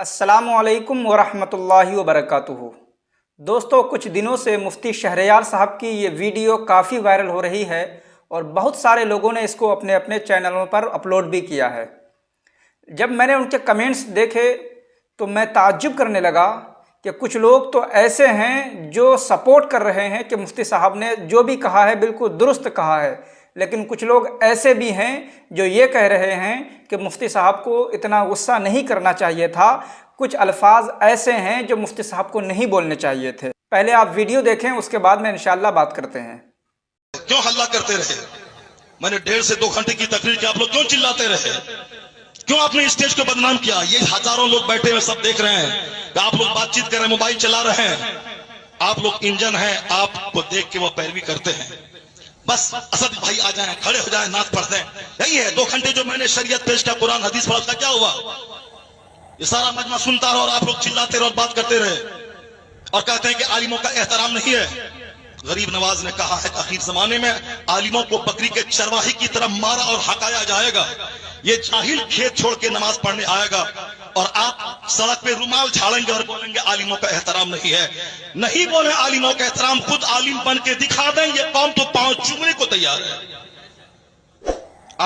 अस्सलामुअलैकुम वरहमतुल्लाहि वबरकातुहू। दोस्तों, कुछ दिनों से मुफ्ती शहरयार साहब की ये वीडियो काफ़ी वायरल हो रही है और बहुत सारे लोगों ने इसको अपने अपने चैनलों पर अपलोड भी किया है। जब मैंने उनके कमेंट्स देखे तो मैं ताज्जुब करने लगा कि कुछ लोग तो ऐसे हैं जो सपोर्ट कर रहे हैं कि मुफ्ती साहब ने जो भी कहा है बिल्कुल दुरुस्त कहा है, लेकिन कुछ लोग ऐसे भी हैं जो ये कह रहे हैं कि मुफ्ती साहब को इतना गुस्सा नहीं करना चाहिए था, कुछ अल्फाज ऐसे हैं जो मुफ्ती साहब को नहीं बोलने चाहिए थे। पहले आप वीडियो देखें, उसके बाद में इंशाअल्लाह बात करते हैं। क्यों हल्ला करते रहे? मैंने 1.5 से 2 घंटे की तकरीर की, आप लोग क्यों चिल्लाते रहे? क्यों आपने स्टेज को बदनाम किया? ये हजारों लोग बैठे हुए सब देख रहे हैं कि आप लोग बातचीत कर रहे हैं, मोबाइल चला रहे हैं। आप लोग इंजन हैं, आपको देख के वो पैरवी करते हैं। बस असद भाई आ जाएं, खड़े हो जाएं, नाच पढ़ दें, यही है। 2 घंटे जो मैंने शरीयत पेश किया, कुरान हदीस पढ़ा, उसका क्या हुआ? ये सारा मजमा सुनता रहा और आप लोग चिल्लाते रहे और बात करते रहे और कहते हैं कि आलिमों का एहतराम नहीं है। गरीब नवाज ने कहा है आखिर जमाने में आलिमों को बकरी के चरवाही की तरह मारा और हटाया जाएगा। ये जाहिल खेत छोड़ के नमाज पढ़ने आएगा और आप सड़क पे रुमाल झाड़ेंगे और बोलेंगे आलिमों का एहतराम नहीं है। नहीं बोले आलिमों का एहतराम, खुद आलिम बन के दिखा दें। ये कौम तो पांव चूमने को तैयार है।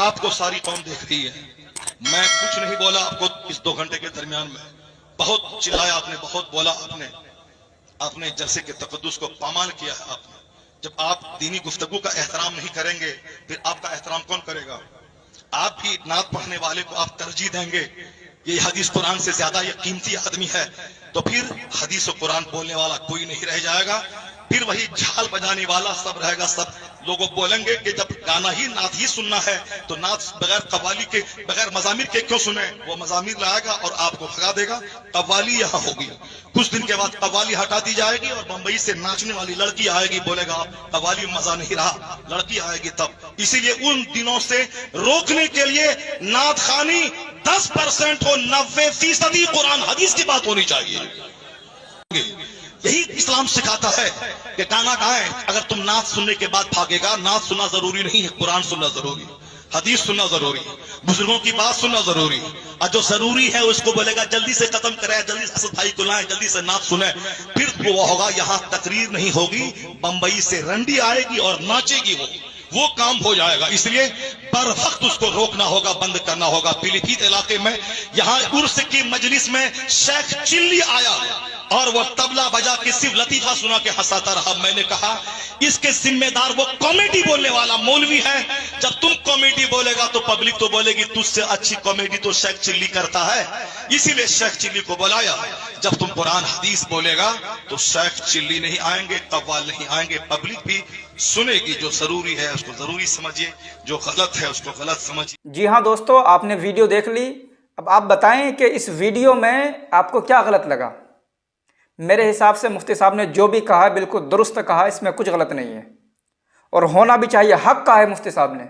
आपको सारी कौम देख रही है। मैं कुछ नहीं बोला आपको इस 2 घंटे के दरमियान में। बहुत चिल्लाया आपने, बहुत बोला आपने जलसे के तकद्दुस को पामाल किया है आपने। जब आप दीनी गुफ्तगू का एहतराम नहीं करेंगे, फिर आपका एहतराम कौन करेगा? आप भी नात पढ़ने वाले को आप तरजीह देंगे, ये हदीस कुरान से ज्यादा ये कीमती आदमी है, तो फिर हदीस और कुरान बोलने वाला कोई नहीं रह जाएगा। फिर वही झाल बजाने वाला सब रहेगा। सब लोगों बोलेंगे कि जब गाना ही नात ही सुनना है तो नात बगैर कव्वाली के, बगैर मजामिर के क्यों सुने? वो मजामिर लाएगा और आपको भगा देगा। कव्वाली यहाँ होगी, कुछ दिन के बाद कव्वाली हटा दी जाएगी और बंबई से नाचने वाली लड़की आएगी, बोलेगा आप कव्वाली मजा नहीं रहा, लड़की आएगी तब। इसीलिए उन दिनों से रोकने के लिए नात खानी 10% हो, 90% कुरान हदीस की बात होनी चाहिए। यही इस्लाम सिखाता है कि गाना गाएं। अगर तुम नाच सुनने के बाद भागेगा, नाच सुनना जरूरी नहीं है, कुरान सुनना जरूरी, हदीस सुनना जरूरी, बुजुर्गों की बात सुनना जरूरी। और जो जरूरी है उसको बोलेगा जल्दी से खत्म करें, जल्दी से असद भाई को लाएं, जल्दी से नाच सुने। फिर वो होगा, यहाँ तकरीर नहीं होगी, बंबई से रंडी आएगी और नाचेगी, वो काम हो जाएगा। इसलिए बर वक्त उसको रोकना होगा, बंद करना होगा। पीलीभीत इलाके में यहाँ उर्स की मजलिस में शेख चिल्ली आया और वो तबला बजा के सिर्फ लतीफा सुना के हंसाता रहा। मैंने कहा इसके जिम्मेदार वो कॉमेडी बोलने वाला मौलवी है। जब तुम कॉमेडी बोलेगा तो पब्लिक तो बोलेगी तुझसे अच्छी कॉमेडी तो शेख चिल्ली करता है। इसीलिए शेख चिल्ली को बुलाया। जब तुम कुरान हदीस बोलेगा तो शेख चिल्ली नहीं आएंगे, कव्वाल नहीं आएंगे, पब्लिक भी सुनेगी। जो जरूरी है उसको जरूरी समझिए, जो गलत है उसको गलत समझिए। जी हाँ दोस्तों, आपने वीडियो देख ली। अब आप बताएं कि इस वीडियो में आपको क्या गलत लगा। मेरे हिसाब से मुफ्ती साहब ने जो भी कहा है बिल्कुल दुरुस्त कहा है, इसमें कुछ गलत नहीं है और होना भी चाहिए। हक कहा है मुफ्ती साहब ने।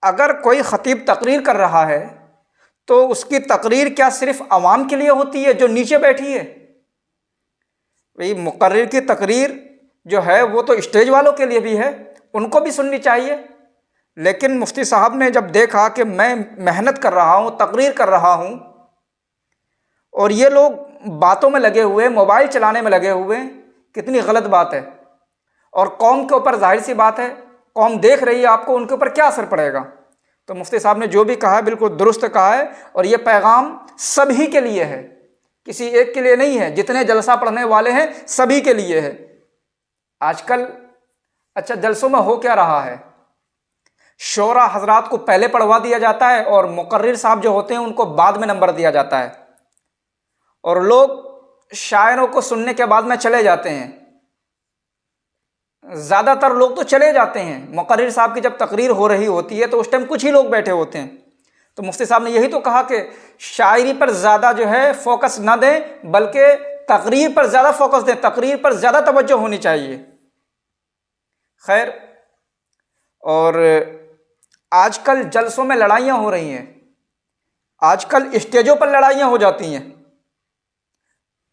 अगर कोई खतीब तकरीर कर रहा है तो उसकी तकरीर क्या सिर्फ अवाम के लिए होती है जो नीचे बैठी है? भाई मुकर्रिर की तकरीर जो है वो तो स्टेज वालों के लिए भी है, उनको भी सुननी चाहिए। लेकिन मुफ्ती साहब ने जब देखा कि मैं मेहनत कर रहा हूँ, तकरीर कर रहा हूँ और ये लोग बातों में लगे हुए, मोबाइल चलाने में लगे हुए, कितनी गलत बात है। और कौम के ऊपर जाहिर सी बात है, कौम देख रही है आपको, उनके ऊपर क्या असर पड़ेगा। तो मुफ्ती साहब ने जो भी कहा है बिल्कुल दुरुस्त कहा है और ये पैगाम सभी के लिए है, किसी एक के लिए नहीं है। जितने जलसा पढ़ने वाले हैं सभी के लिए है। आजकल अच्छा जलसों में हो क्या रहा है, शोरा हजरात को पहले पढ़वा दिया जाता है और मुकर्रिर साहब जो होते हैं उनको बाद में नंबर दिया जाता है और लोग शायरों को सुनने के बाद में चले जाते हैं। ज़्यादातर लोग तो चले जाते हैं। मुकर्रिर साहब की जब तकरीर हो रही होती है तो उस टाइम कुछ ही लोग बैठे होते हैं। तो मुफ्ती साहब ने यही तो कहा कि शायरी पर ज़्यादा जो है फोकस ना दें, बल्कि तकरीर पर ज़्यादा फोकस दें, तकरीर पर ज़्यादा तवज्जो होनी चाहिए। खैर, और आजकल जलसों में लड़ाइयाँ हो रही हैं, आजकल स्टेजों पर लड़ाइयाँ हो जाती हैं।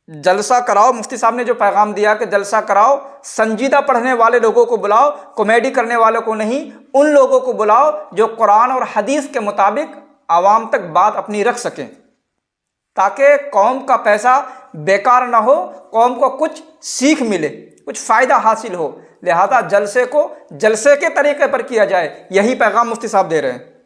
जलसा कराओ, मुफ्ती साहब ने जो पैगाम दिया कि जलसा कराओ, संजीदा पढ़ने वाले लोगों को बुलाओ, कॉमेडी करने वालों को नहीं, उन लोगों को बुलाओ जो कुरान और हदीस के मुताबिक आवाम तक बात अपनी रख सकें, ताकि कौम का पैसा बेकार ना हो, कौम को कुछ सीख मिले, कुछ फ़ायदा हासिल हो। लिहाजा जलसे को जलसे के तरीके पर किया जाए, यही पैगाम मुफ्ती साहब दे रहे हैं।